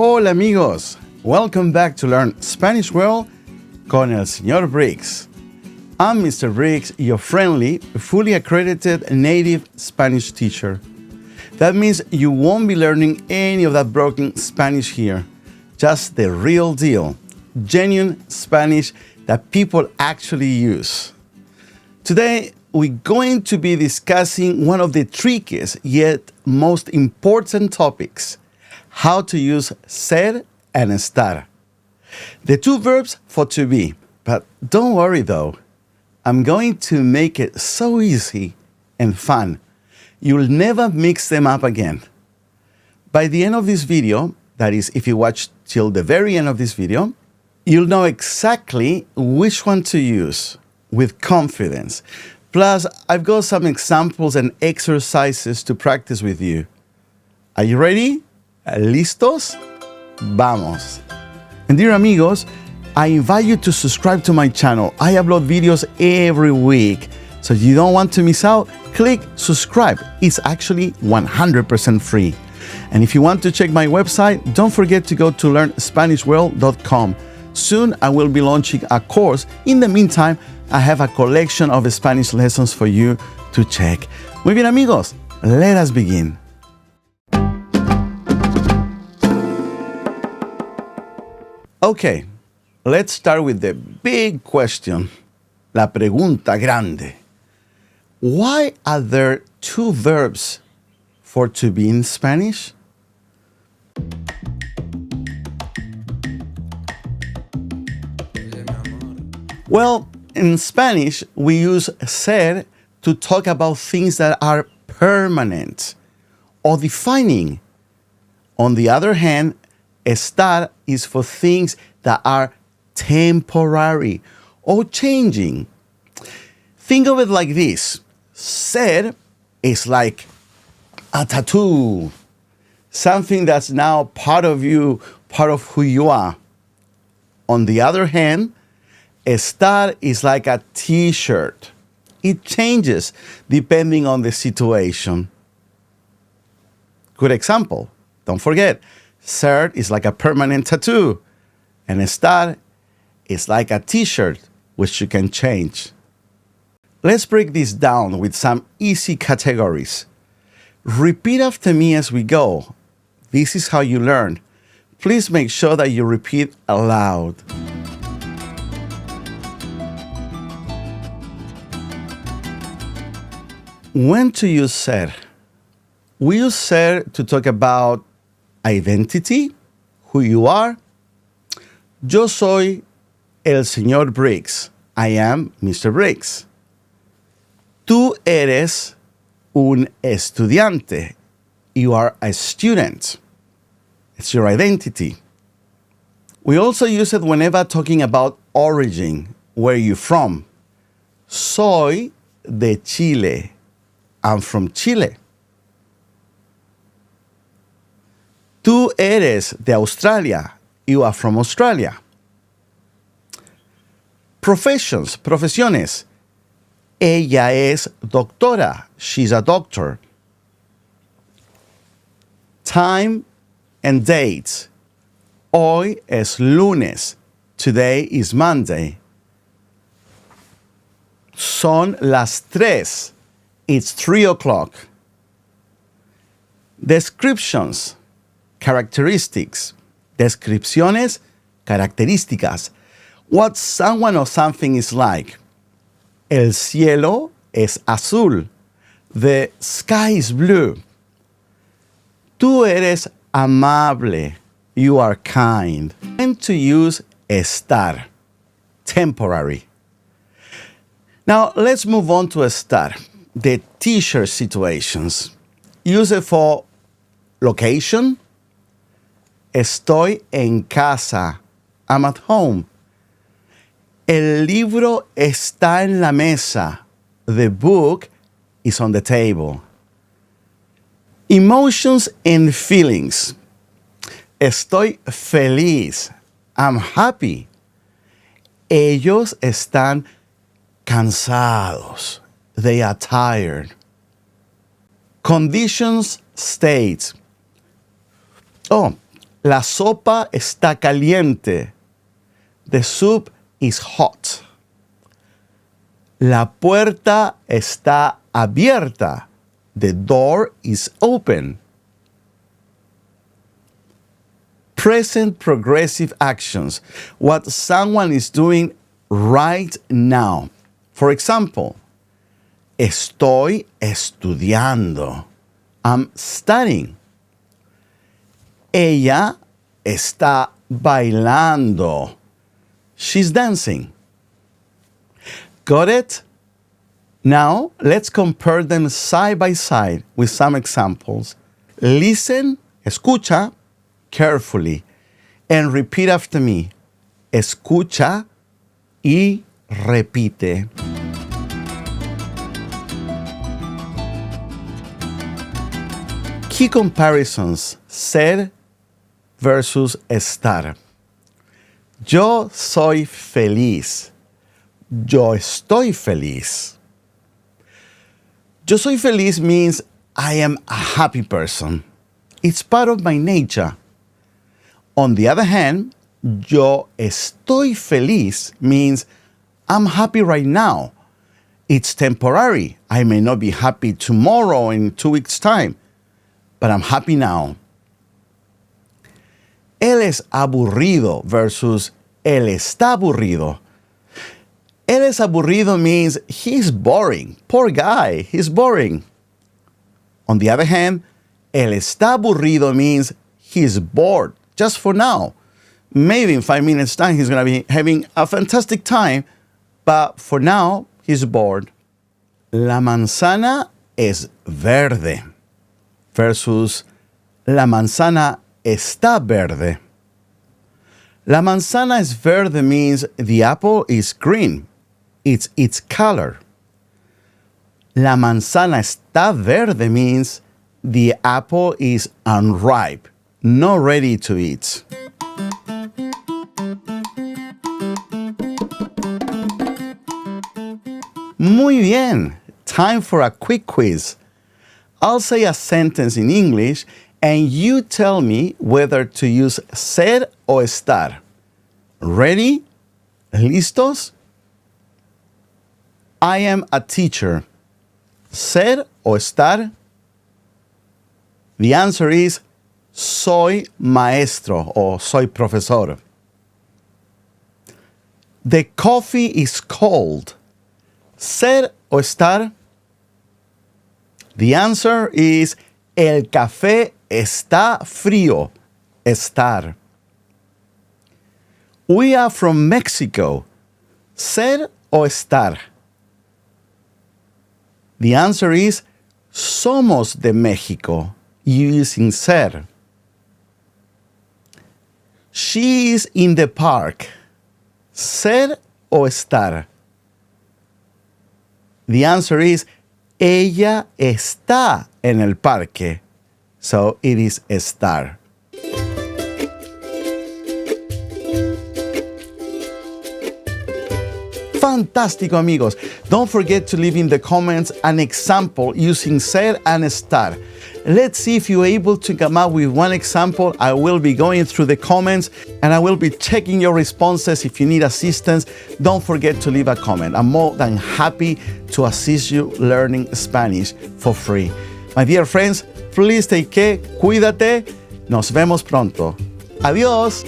Hola amigos, welcome back to Learn Spanish Well con el Señor Briggs. I'm Mr. Briggs, your friendly, fully accredited native Spanish teacher. That means you won't be learning any of that broken Spanish here, just the real deal, genuine Spanish that people actually use. Today, we're going to be discussing one of the trickiest yet most important topics, how to use ser and estar. The two verbs for to be, but don't worry though, I'm going to make it so easy and fun. You'll never mix them up again. By the end of this video, that is if you watch till the very end of this video, you'll know exactly which one to use with confidence. Plus, I've got some examples and exercises to practice with you. Are you ready? ¿Listos? Vamos. And dear amigos, I invite you to subscribe to my channel. I upload videos every week. So if you don't want to miss out, click subscribe. It's actually 100% free. And if you want to check my website, don't forget to go to learnspanishwell.com. Soon I will be launching a course. In the meantime, I have a collection of Spanish lessons for you to check. Muy bien amigos, let us begin. Okay, let's start with the big question, la pregunta grande. Why are there two verbs for to be in Spanish? Well, in Spanish, we use ser to talk about things that are permanent or defining. On the other hand, estar is for things that are temporary or changing. Think of it like this. Ser is like a tattoo, something that's now part of you, part of who you are. On the other hand, estar is like a t-shirt. It changes depending on the situation. Good example. Don't forget, ser is like a permanent tattoo, and estar is like a t-shirt, which you can change. Let's break this down with some easy categories. Repeat after me as we go. This is how you learn. Please make sure that you repeat aloud. When to use ser? We use ser to talk about identity, who you are. Yo soy el señor Briggs. I am Mr. Briggs. Tú eres un estudiante. You are a student. It's your identity. We also use it whenever talking about origin, where you're from. Soy de Chile. I'm from Chile. Tú eres de Australia. You are from Australia. Professions, profesiones. Ella es doctora. She's a doctor. Time and dates. Hoy es lunes. Today is Monday. Son las 3. It's 3 o'clock. Descriptions, characteristics. Descripciones, características. What someone or something is like. El cielo es azul. The sky is blue. Tú eres amable. You are kind. And to use estar, temporary. Now let's move on to estar, the t-shirt situations. Use it for location. Estoy en casa. I'm at home. El libro está en la mesa. The book is on the table. Emotions and feelings. Estoy feliz. I'm happy. Ellos están cansados. They are tired. Conditions, states. Oh, La sopa está caliente. The soup is hot. La puerta está abierta. The door is open. Present progressive actions. What someone is doing right now. For example, estoy estudiando. I'm studying. Ella está bailando. She's dancing. Got it? Now, let's compare them side by side with some examples. Listen, escucha, carefully, and repeat after me. Escucha y repite. Key comparisons: ser versus estar. Yo soy feliz. Yo estoy feliz. Yo soy feliz means I am a happy person. It's part of my nature. On the other hand, yo estoy feliz means I'm happy right now. It's temporary. I may not be happy tomorrow in 2 weeks' time, but I'm happy now. Él es aburrido versus él está aburrido. Él es aburrido means he's boring. Poor guy, he's boring. On the other hand, él está aburrido means he's bored, just for now. Maybe in 5 minutes' time he's going to be having a fantastic time, but for now, he's bored. La manzana es verde versus la manzana está verde. La manzana es verde means the apple is green. It's its color. La manzana está verde means the apple is unripe, not ready to eat. Muy bien. Time for a quick quiz. I'll say a sentence in English and you tell me whether to use ser o estar. Ready? ¿Listos? I am a teacher. Ser o estar? The answer is soy maestro o soy profesor. The coffee is cold. Ser o estar? The answer is el café está frío. Estar. We are from Mexico. Ser o estar? The answer is somos de México, using ser. She is in the park. Ser o estar? The answer is ella está en el parque. So it is estar. Fantástico, amigos. Don't forget to leave in the comments an example using ser and estar. Let's see if you're able to come up with one example. I will be going through the comments and I will be checking your responses. If you need assistance, don't forget to leave a comment. I'm more than happy to assist you learning Spanish for free. My dear friends, please take care, cuídate. Nos vemos pronto. Adiós.